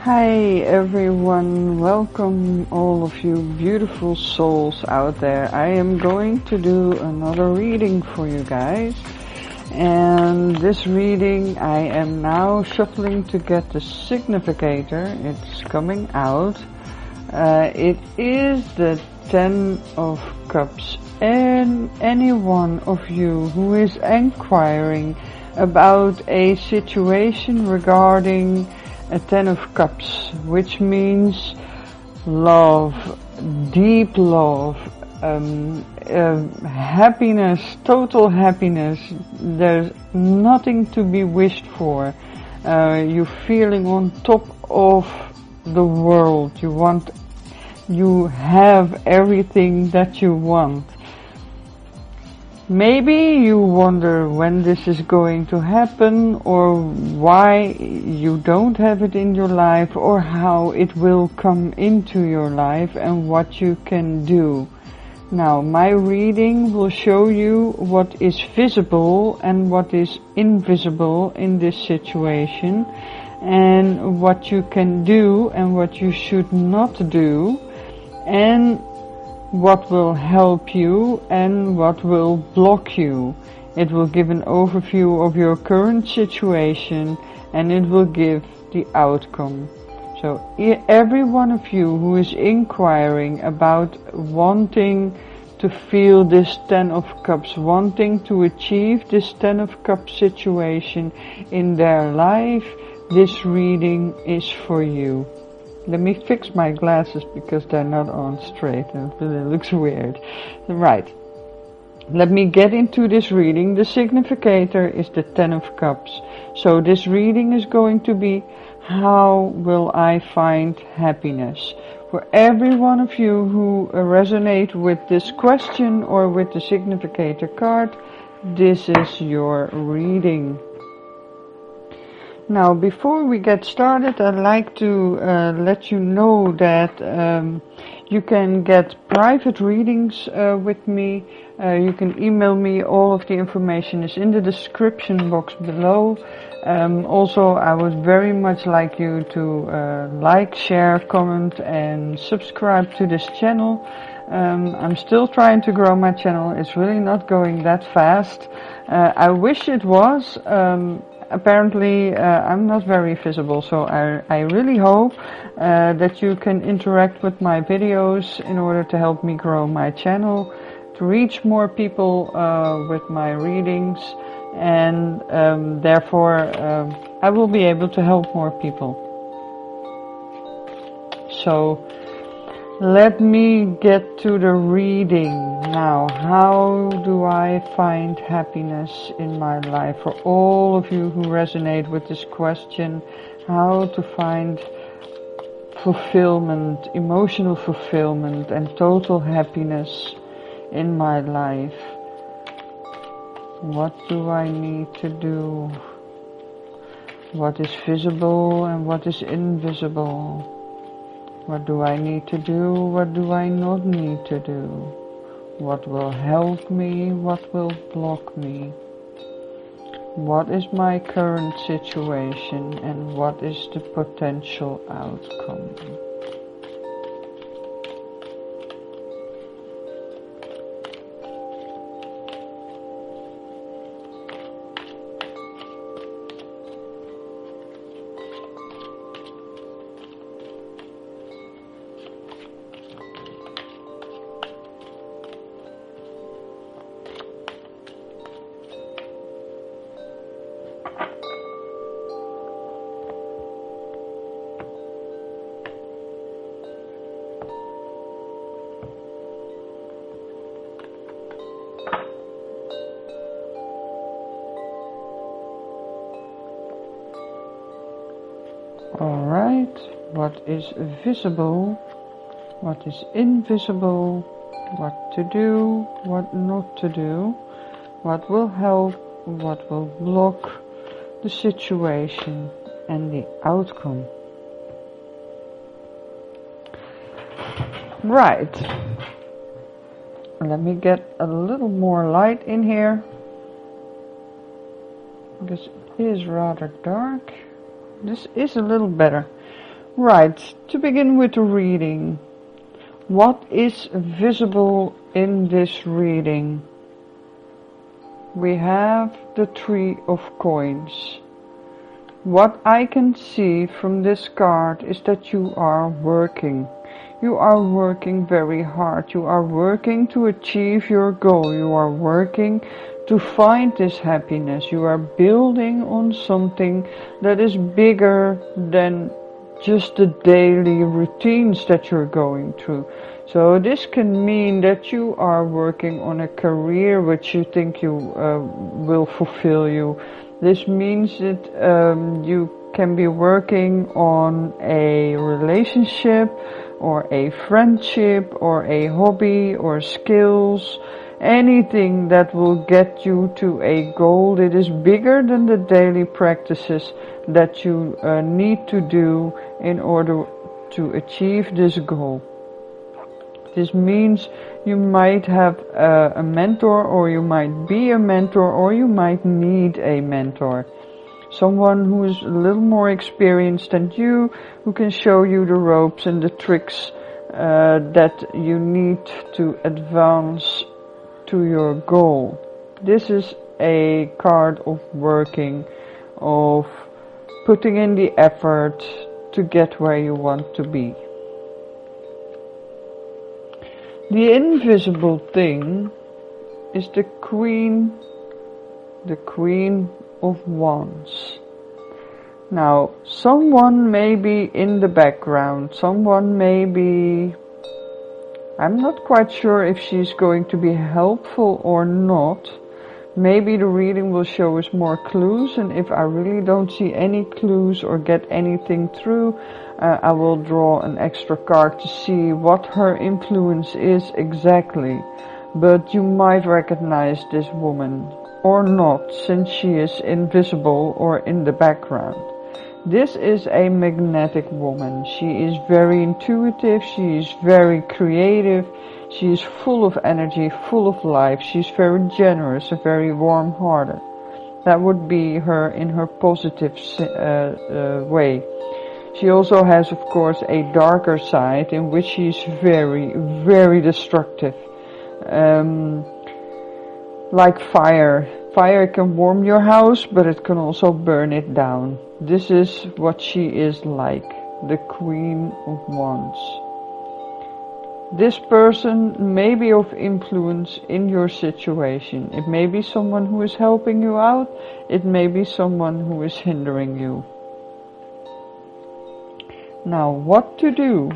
Hi everyone, welcome all of you beautiful souls out there. I am going to do another reading for you guys. And this reading I am now shuffling to get the Significator. It's coming out. It is the 10 of Cups. And any one of you who is inquiring about a situation regarding a 10 of Cups, which means love, deep love, happiness, total happiness. There's nothing to be wished for. You're feeling on top of the world. You have everything that you want. Maybe you wonder when this is going to happen, or why you don't have it in your life, or how it will come into your life and what you can do. Now, my reading will show you what is visible and what is invisible in this situation, and what you can do and what you should not do, and what will help you and what will block you. It will give an overview of your current situation, and it will give the outcome. So every one of you who is inquiring about wanting to feel this 10 of Cups, wanting to achieve this 10 of Cups situation in their life, this reading is for you. Let me fix my glasses because they're not on straight and it looks weird. Right. Let me get into this reading. The Significator is the 10 of Cups. So this reading is going to be, how will I find happiness? For every one of you who resonate with this question or with the Significator card, this is your reading. Now, before we get started, I'd like to let you know that you can get private readings with me. You can email me. All of the information is in the description box below. Also, I would very much like you to like, share, comment and subscribe to this channel. I'm still trying to grow my channel. It's really not going that fast. I wish it was. Apparently I'm not very visible, so I really hope that you can interact with my videos in order to help me grow my channel, to reach more people with my readings, and therefore I will be able to help more people. So let me get to the reading now. How do I find happiness in my life? For all of you who resonate with this question, how to find fulfillment, emotional fulfillment and total happiness in my life. What do I need to do? What is visible and what is invisible? What do I need to do? What do I not need to do? What will help me? What will block me? What is my current situation and what is the potential outcome? Alright, what is visible, what is invisible, what to do, what not to do, what will help, what will block the situation and the outcome. Right, let me get a little more light in here, because it is rather dark. This is a little better. Right, to begin with the reading. What is visible in this reading? We have the Three of Coins. What I can see from this card is that you are working. You are working very hard. You are working to achieve your goal. You are working to find this happiness. You are building on something that is bigger than just the daily routines that you're going through. So this can mean that you are working on a career which you think you will fulfill you. This means that you can be working on a relationship or a friendship or a hobby or skills, anything that will get you to a goal that is bigger than the daily practices that you need to do in order to achieve this goal. This means you might have a mentor, or you might be a mentor, or you might need a mentor. Someone who is a little more experienced than you, who can show you the ropes and the tricks that you need to advance to your goal. This is a card of working, of putting in the effort to get where you want to be. The invisible thing is the Queen of Wands. Now, someone may be in the background, someone may be, I'm not quite sure if she's going to be helpful or not. Maybe the reading will show us more clues, and if I really don't see any clues or get anything through, I will draw an extra card to see what her influence is exactly. But you might recognize this woman or not, since she is invisible or in the background. This is a magnetic woman. She is very intuitive, she is very creative, she is full of energy, full of life, she's very generous and very warm-hearted. That would be her in her positive way. She also has, of course, a darker side in which she's very, very destructive. Like fire. Fire can warm your house, but it can also burn it down. This is what she is like, the Queen of Wands. This person may be of influence in your situation. It may be someone who is helping you out. It may be someone who is hindering you. Now, what to do?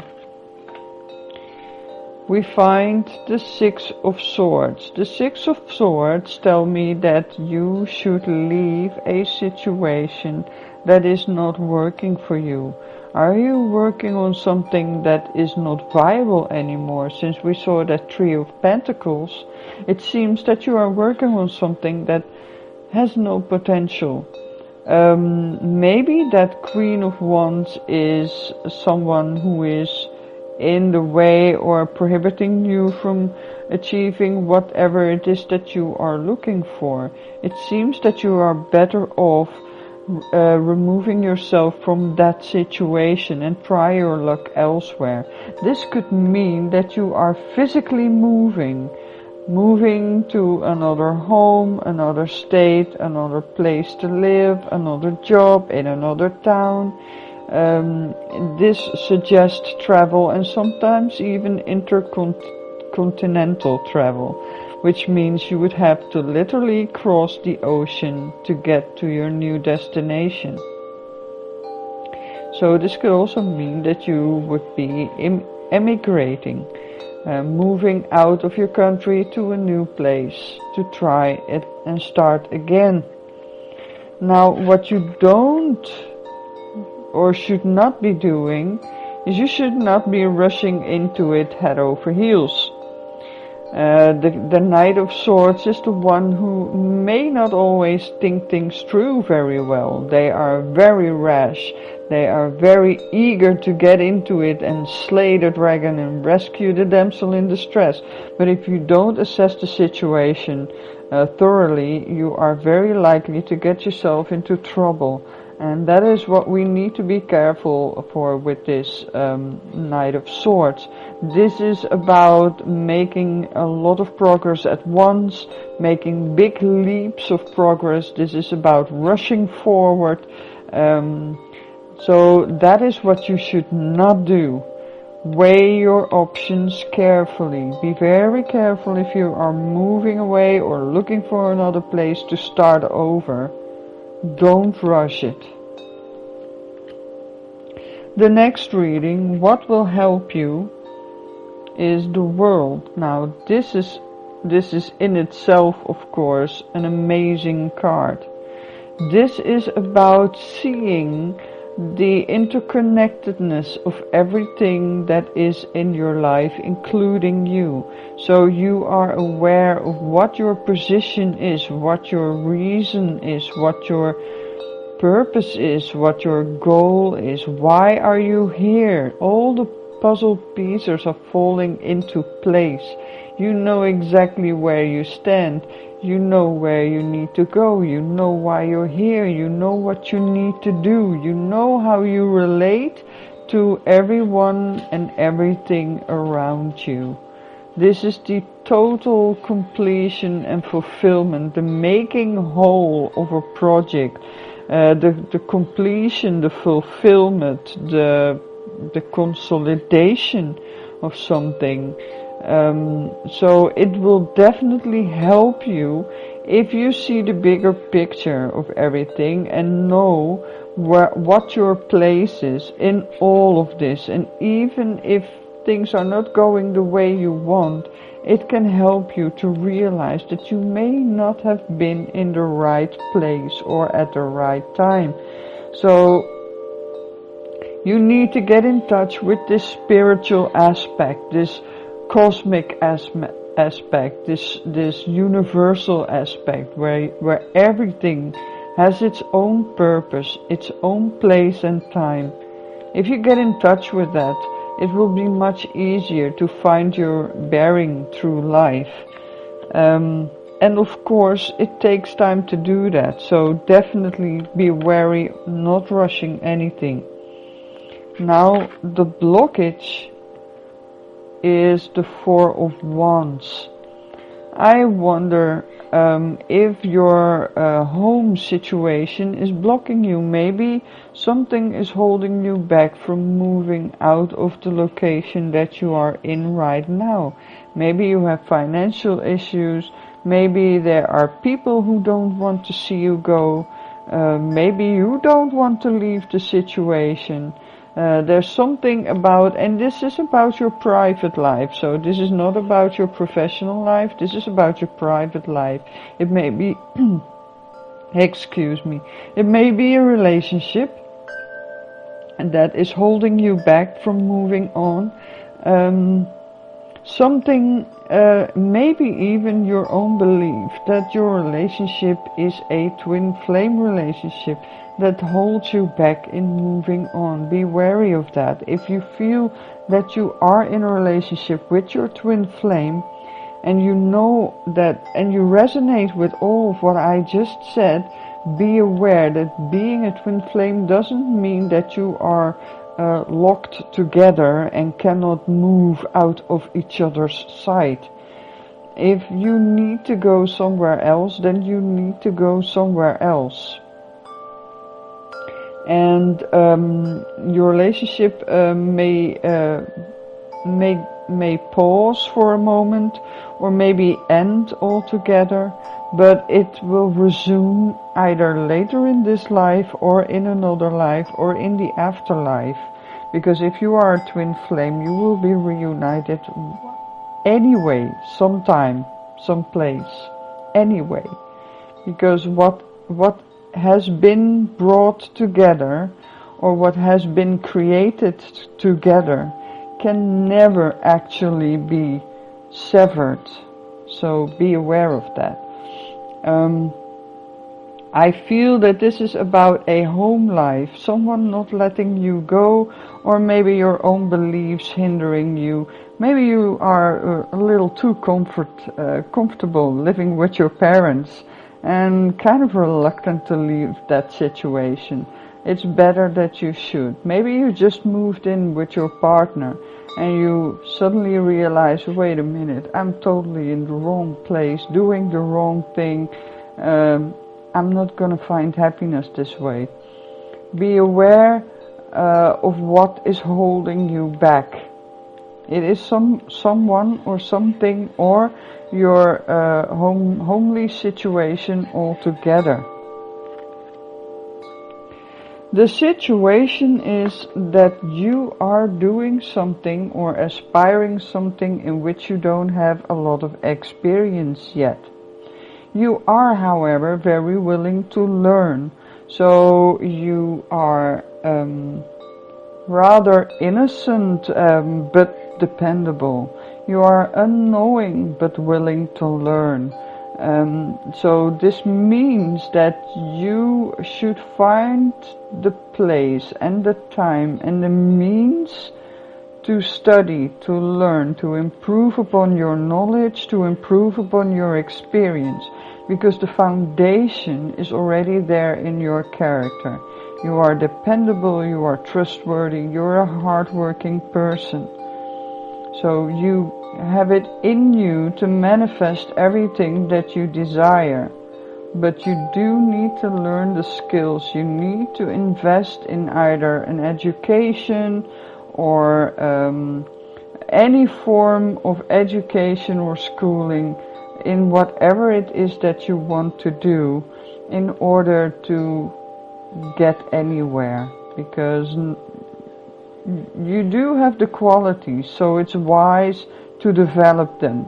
We find the Six of Swords. The Six of Swords tell me that you should leave a situation that is not working for you. Are you working on something that is not viable anymore? Since we saw that Three of Pentacles, it seems that you are working on something that has no potential. Maybe that Queen of Wands is someone who is in the way or prohibiting you from achieving whatever it is that you are looking for. It seems that you are better off removing yourself from that situation and try your luck elsewhere. This could mean that you are physically moving to another home, another state, another place to live, another job in another town. This suggests travel and sometimes even intercontinental travel, which means you would have to literally cross the ocean to get to your new destination. So this could also mean that you would be emigrating, moving out of your country to a new place to try it and start again. Now, what you don't or should not be doing is you should not be rushing into it head over heels. The Knight of Swords is the one who may not always think things through very well. They are very rash. They are very eager to get into it and slay the dragon and rescue the damsel in distress. But if you don't assess the situation thoroughly, you are very likely to get yourself into trouble. And that is what we need to be careful for with this Knight of Swords. This is about making a lot of progress at once, making big leaps of progress. This is about rushing forward. So that is what you should not do. Weigh your options carefully. Be very careful if you are moving away or looking for another place to start over. Don't rush it. The next reading, what will help you, is the World. Now this is in itself, of course, an amazing card. This is about seeing the interconnectedness of everything that is in your life, including you. So you are aware of what your position is, what your reason is, what your purpose is, what your goal is. Why are you here? All the puzzle pieces are falling into place. You know exactly where you stand. You know where you need to go. You know why you're here. You know what you need to do. You know how you relate to everyone and everything around you. This is the total completion and fulfillment, the making whole of a project, the completion, the fulfillment, the consolidation of something. So it will definitely help you if you see the bigger picture of everything and know what your place is in all of this. And even if things are not going the way you want, it can help you to realize that you may not have been in the right place or at the right time. So you need to get in touch with this spiritual aspect, this cosmic aspect, this universal aspect where everything has its own purpose, its own place and time. If you get in touch with that, it will be much easier to find your bearing through life. And of course, it takes time to do that, so definitely be wary, not rushing anything. Now, the blockage is the Four of Wands. I wonder if your home situation is blocking you. Maybe something is holding you back from moving out of the location that you are in right now. Maybe you have financial issues. Maybe there are people who don't want to see you go. Maybe you don't want to leave the situation. There's something about, and this is about your private life, so this is not about your professional life, this is about your private life. It may be, excuse me, it may be a relationship and that is holding you back from moving on. Maybe even your own belief that your relationship is a twin flame relationship that holds you back in moving on. Be wary of that. If you feel that you are in a relationship with your twin flame and you know that and you resonate with all of what I just said, be aware that being a twin flame doesn't mean that you are locked together and cannot move out of each other's sight. If you need to go somewhere else, then you need to go somewhere else. And your relationship may pause for a moment or maybe end altogether, but it will resume either later in this life or in another life or in the afterlife. Because if you are a twin flame, you will be reunited anyway, sometime, someplace, anyway. Because what has been brought together or what has been created together can never actually be severed. So be aware of that. I feel that this is about a home life, someone not letting you go, or maybe your own beliefs hindering you. Maybe you are a little too comfortable living with your parents and kind of reluctant to leave that situation. It's better that you should. Maybe you just moved in with your partner and you suddenly realize, wait a minute, I'm totally in the wrong place, doing the wrong thing. I'm not going to find happiness this way. Be aware of what is holding you back. It is someone or something or your homely situation altogether. The situation is that you are doing something or aspiring something in which you don't have a lot of experience yet. You are, however, very willing to learn. So you are rather innocent but dependable. You are unknowing but willing to learn. So this means that you should find the place and the time and the means to study, to learn, to improve upon your knowledge, to improve upon your experience, because the foundation is already there in your character. You are dependable, you are trustworthy, you're a hardworking person. So you have it in you to manifest everything that you desire. But you do need to learn the skills. You need to invest in either an education or any form of education or schooling in whatever it is that you want to do in order to get anywhere. Because you do have the qualities, so it's wise to develop them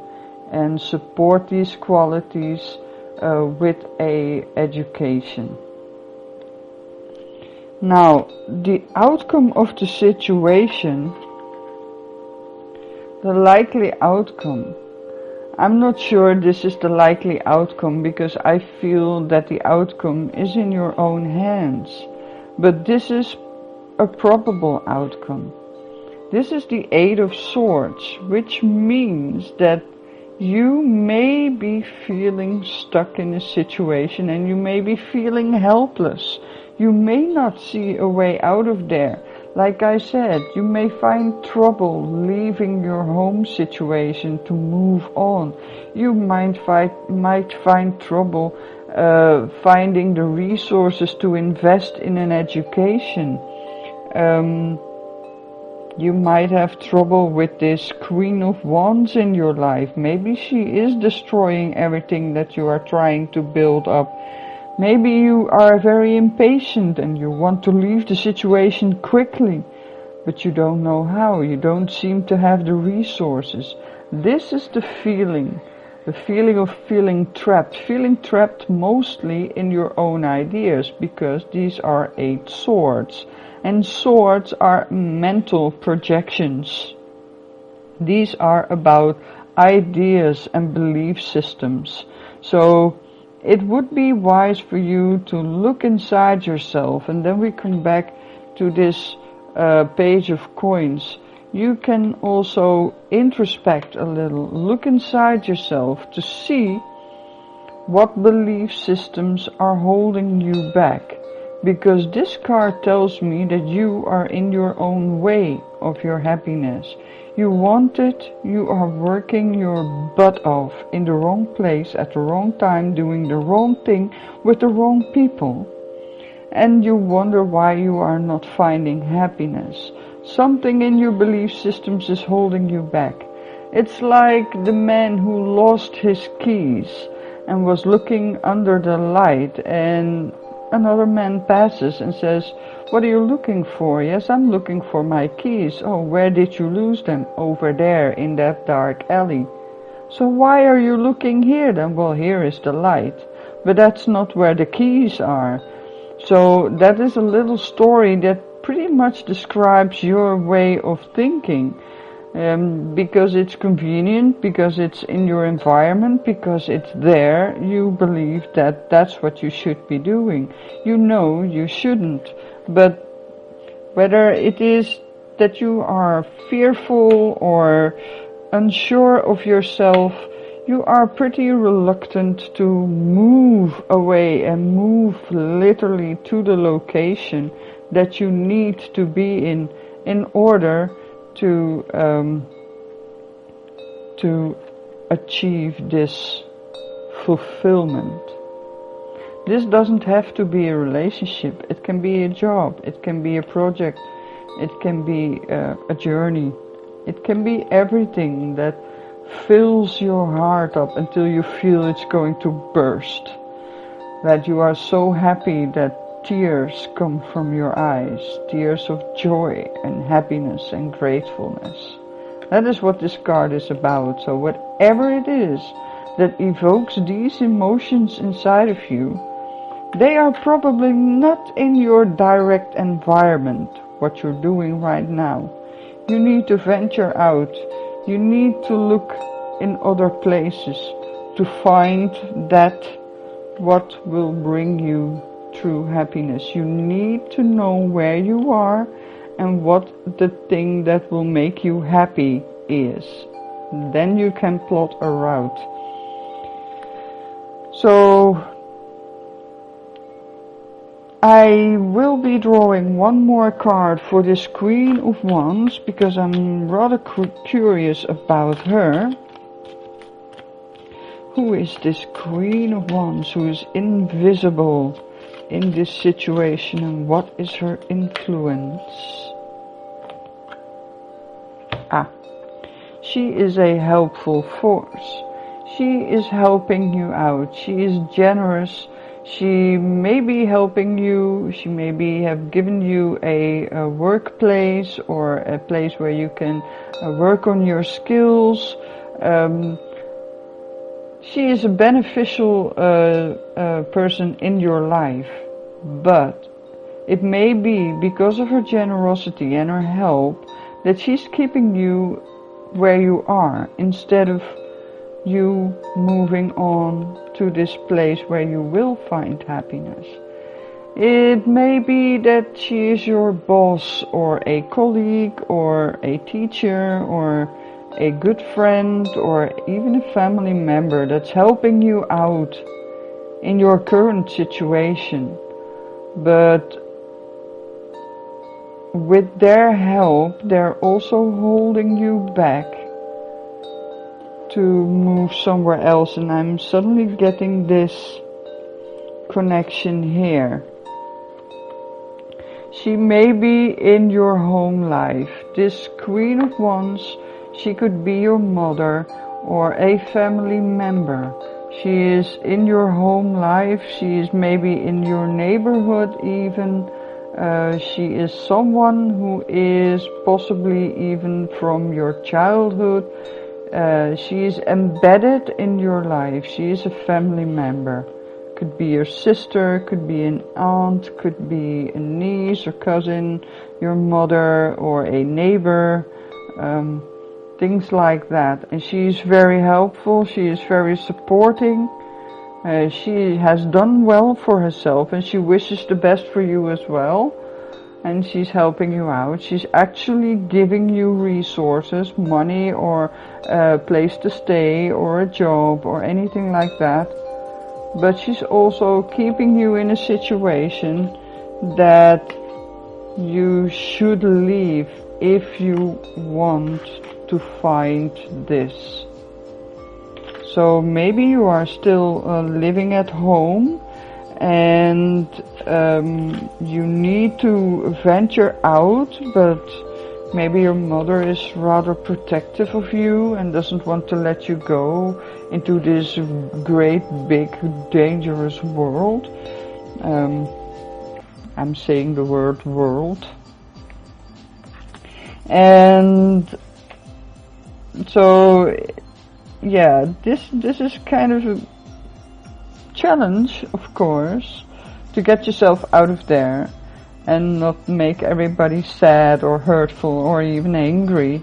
and support these qualities with a education. Now, the outcome of the situation, the likely outcome, I'm not sure this is the likely outcome because I feel that the outcome is in your own hands, but this is a probable outcome. This is the Eight of Swords, which means that you may be feeling stuck in a situation and you may be feeling helpless. You may not see a way out of there. Like I said, you may find trouble leaving your home situation to move on. You might find trouble finding the resources to invest in an education. You might have trouble with this Queen of Wands in your life. Maybe she is destroying everything that you are trying to build up. Maybe you are very impatient and you want to leave the situation quickly, but you don't know how. You don't seem to have the resources. This is the feeling of feeling trapped mostly in your own ideas, because these are 8 swords. And swords are mental projections. These are about ideas and belief systems. So it would be wise for you to look inside yourself, and then we come back to this page of coins. You can also introspect a little, look inside yourself to see what belief systems are holding you back. Because this card tells me that you are in your own way of your happiness. You want it, you are working your butt off in the wrong place at the wrong time, doing the wrong thing with the wrong people. And you wonder why you are not finding happiness. Something in your belief systems is holding you back. It's like the man who lost his keys and was looking under the light, and another man passes and says, "What are you looking for?" "Yes, I'm looking for my keys." "Oh, where did you lose them?" "Over there in that dark alley." "So why are you looking here then?" "Well, here is the light." "But that's not where the keys are." So that is a little story that pretty much describes your way of thinking. Because it's convenient, because it's in your environment, because it's there, you believe that that's what you should be doing. You know you shouldn't. But whether it is that you are fearful or unsure of yourself, you are pretty reluctant to move away and move literally to the location that you need to be in order to achieve this fulfillment. This doesn't have to be a relationship. It can be a job. It can be a project. It can be a journey. It can be everything that fills your heart up until you feel it's going to burst. That you are so happy that tears come from your eyes. Tears of joy and happiness and gratefulness. That is what this card is about. So whatever it is that evokes these emotions inside of you, they are probably not in your direct environment, what you're doing right now. You need to venture out. You need to look in other places to find that what will bring you true happiness. You need to know where you are and what the thing that will make you happy is. Then you can plot a route. So I will be drawing one more card for this Queen of Wands because I'm rather curious about her. Who is this Queen of Wands who is invisible in this situation, and what is her influence? She is a helpful force. She is helping you out. She is generous. She may be helping you. She maybe have given you a workplace or a place where you can work on your skills. She is a beneficial person in your life, but it may be because of her generosity and her help that she's keeping you where you are instead of you moving on to this place where you will find happiness. It may be that she is your boss or a colleague or a teacher or a good friend or even a family member that's helping you out in your current situation. But with their help, they're also holding you back to move somewhere else, and I'm suddenly getting this connection here. She may be in your home life. This Queen of Wands, she could be your mother or a family member. She is in your home life. She is maybe in your neighborhood even. She is someone who is possibly even from your childhood. She is embedded in your life. She is a family member. Could be your sister, could be an aunt, could be a niece or cousin, your mother or a neighbor, things like that. And she is very helpful. She is very supporting. She has done well for herself and she wishes the best for you as well. And she's helping you out. She's actually giving you resources, money or a place to stay or a job or anything like that. But she's also keeping you in a situation that you should leave if you want to find this. So maybe you are still living at home and you need to venture out, but maybe your mother is rather protective of you and doesn't want to let you go into this great, big, dangerous world. I'm saying the word world. And so, yeah, this is kind of a challenge, of course, to get yourself out of there and not make everybody sad or hurtful or even angry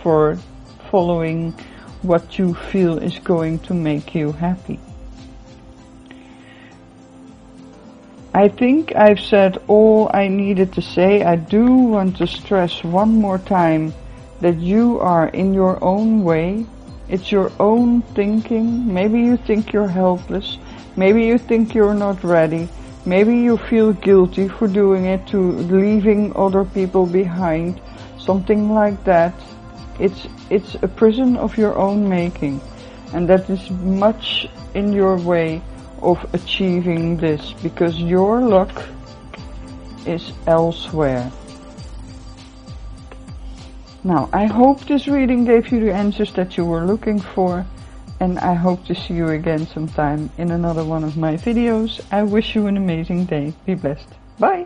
for following what you feel is going to make you happy. I think I've said all I needed to say. I do want to stress one more time that you are in your own way It's your own thinking. Maybe you think you're helpless. Maybe you think you're not ready. Maybe you feel guilty for doing it, to leaving other people behind. Something like that. It's a prison of your own making. And that is much in your way of achieving this, because your luck is elsewhere. Now, I hope this reading gave you the answers that you were looking for, and I hope to see you again sometime in another one of my videos. I wish you an amazing day. Be blessed. Bye!